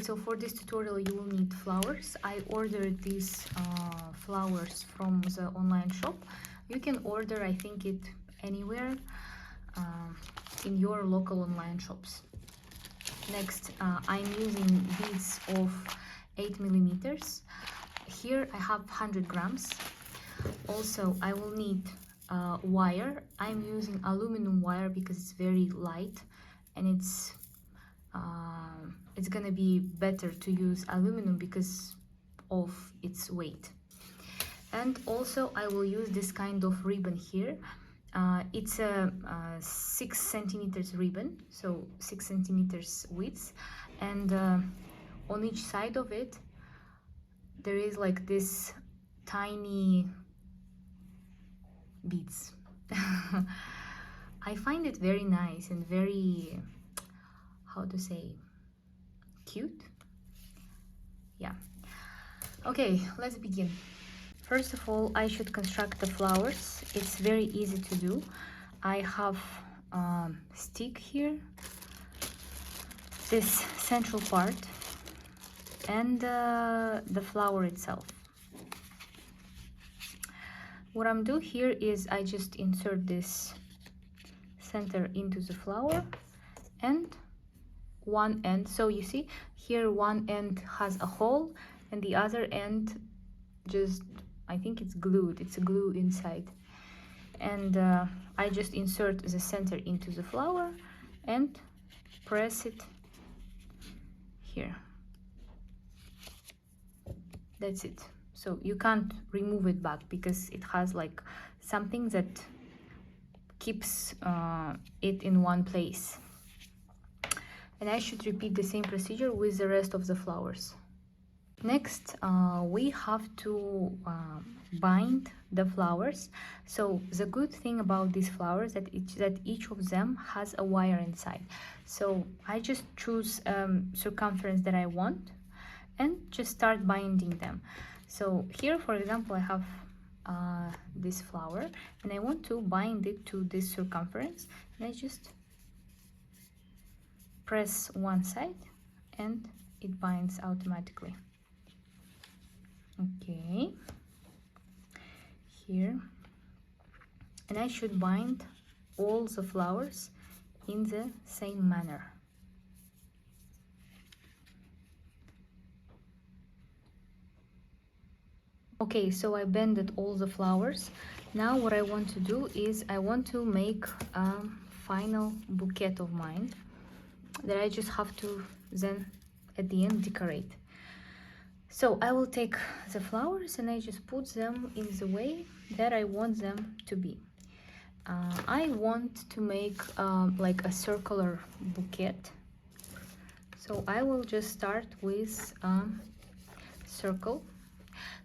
so for this tutorial you will need flowers. I ordered these flowers from the online shop. You can order, I think, it anywhere in your local online shops. Next, I'm using beads of 8 millimeters. Here I have 100 grams. Also, I will need wire. I'm using aluminum wire because it's very light, and it's gonna be better to use aluminum because of its weight. And also I will use this kind of ribbon here. It's a 6 centimeters ribbon, so 6 centimeters width, and on each side of it there is like this tiny beads. I find it very nice and very, how to say, cute. Yeah. Okay, let's begin. First of all, I should construct the flowers. It's very easy to do. I have stick here, this central part, and the flower itself. What I'm doing here is I just insert this center into the flower and one end. So you see here one end has a hole and the other end just, I think it's glued, it's a glue inside. And I just insert the center into the flower and press it here. That's it. So you can't remove it back because it has like something that keeps it in one place. And I should repeat the same procedure with the rest of the flowers. Next, we have to bind the flowers. So the good thing about these flowers that each of them has a wire inside. So I just choose circumference that I want and just start binding them. So here, for example, I have this flower and I want to bind it to this circumference, and I just press one side and it binds automatically. Okay, here, and I should bind all the flowers in the same manner. Okay, so I bended all the flowers. Now what I want to do is I want to make a final bouquet of mine that I just have to then at the end decorate. So I will take the flowers and I just put them in the way that I want them to be. I want to make like a circular bouquet. So I will just start with a circle.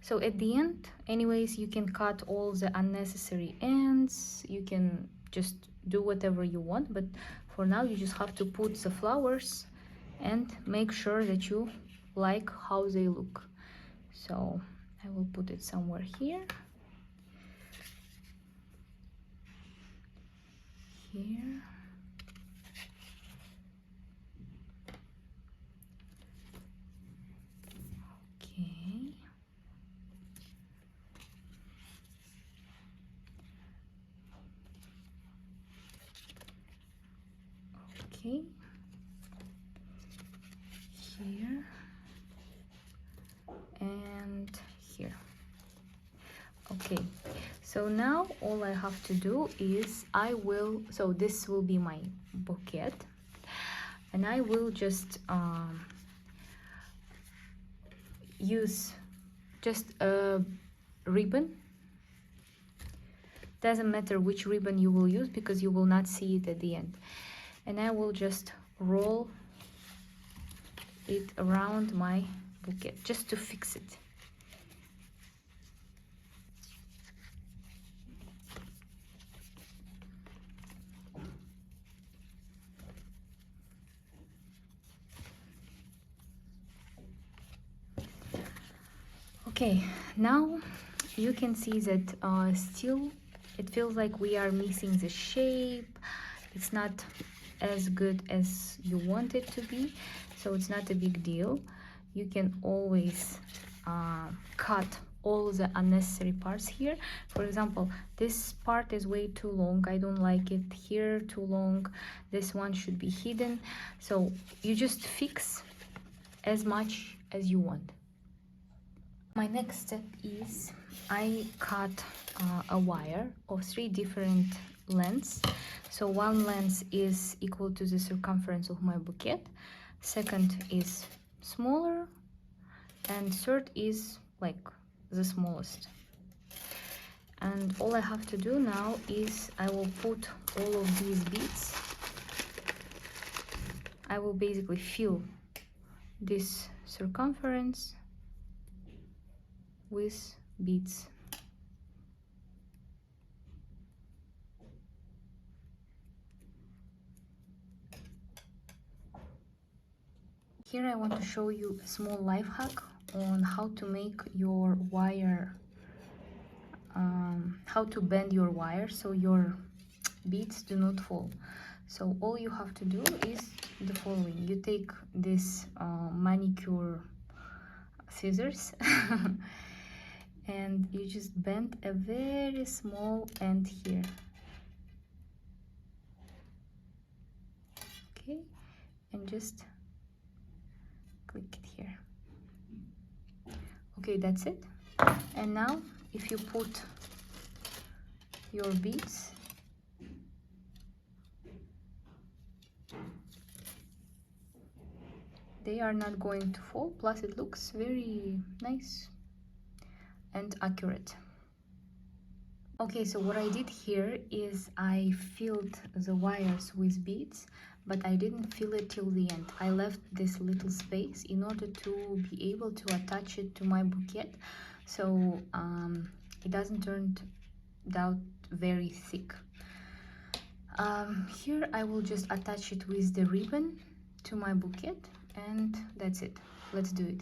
So at the end, anyways, you can cut all the unnecessary ends. You can just do whatever you want, but for now you just have to put the flowers and make sure that you like how they look. So I will put it somewhere here, here, okay, okay, here, and here. Okay, so now all I have to do is so this will be my bouquet, and I will just use just a ribbon. Doesn't matter which ribbon you will use because you will not see it at the end. And I will just roll it around my bouquet just to fix it. Okay, now you can see that still it feels like we are missing the shape. It's not as good as you want it to be. so it's not a big deal. You can always cut all the unnecessary parts here. For example, this part is way too long, I don't like it. Here too long, this one should be hidden. So you just fix as much as you want. My next step is I cut a wire of 3 different lengths. So one length is equal to the circumference of my bouquet, second is smaller, and third is like the smallest. And all I have to do now is I will put all of these beads, I will basically fill this circumference with beads. Here I want to show you a small life hack on how to make your wire, how to bend your wire so your beads do not fall. So all you have to do is the following. You take this manicure scissors and you just bend a very small end here. Okay, and just click it here. Okay, that's it. And now if you put your beads they are not going to fall, plus it looks very nice and accurate. Okay, so what I did here is I filled the wires with beads, but I didn't fill it till the end. I left this little space in order to be able to attach it to my bouquet, so it doesn't turn out very thick. Here I will just attach it with the ribbon to my bouquet, and that's it. Let's do it.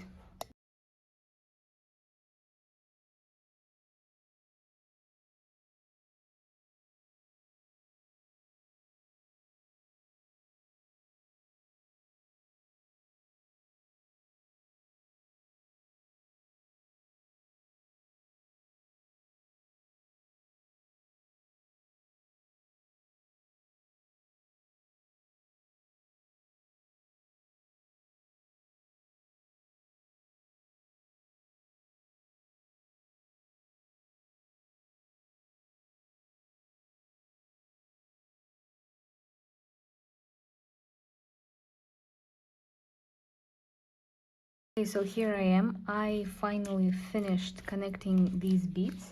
Okay, so here I am. I finally finished connecting these beads.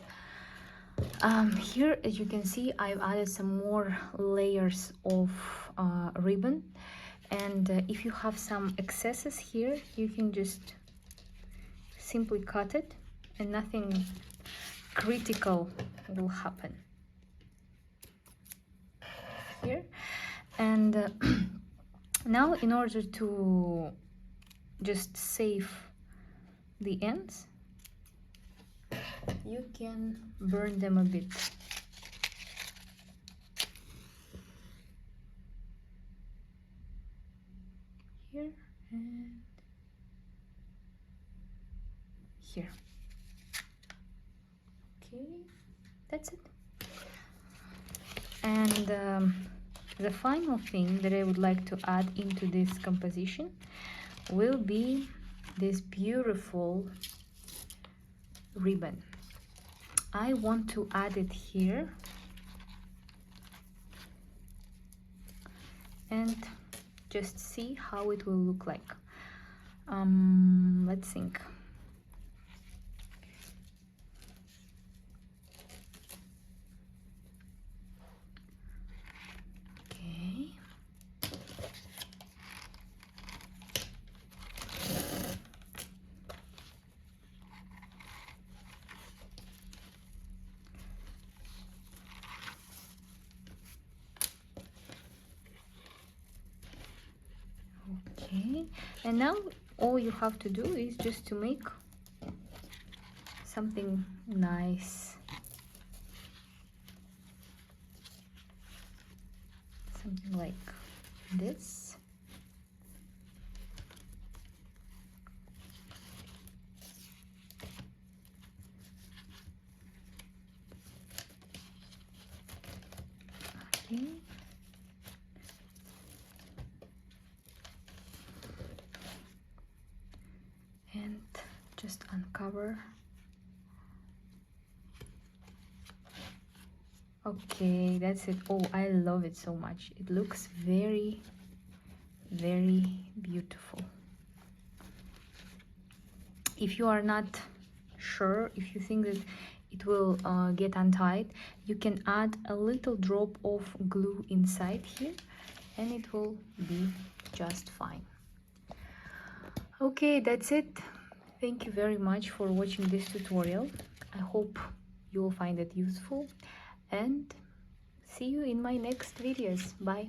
Here, as you can see, I've added some more layers of ribbon, and if you have some excesses here, you can just simply cut it and nothing critical will happen here. And now, in order to just save the ends, you can burn them a bit. Here and here. Okay, that's it. And the final thing that I would like to add into this composition will be this beautiful ribbon. I want to add it here and just see how it will look like. Let's think. Okay. Okay, and now all you have to do is just to make something nice, something like this. See? And just uncover. Okay, that's it. Oh, I love it so much. It looks very, very beautiful. If you are not sure, if you think that it will get untied, you can add a little drop of glue inside here and it will be just fine. Okay, that's it. Thank you very much for watching this tutorial. I hope you will find it useful and see you in my next videos. Bye.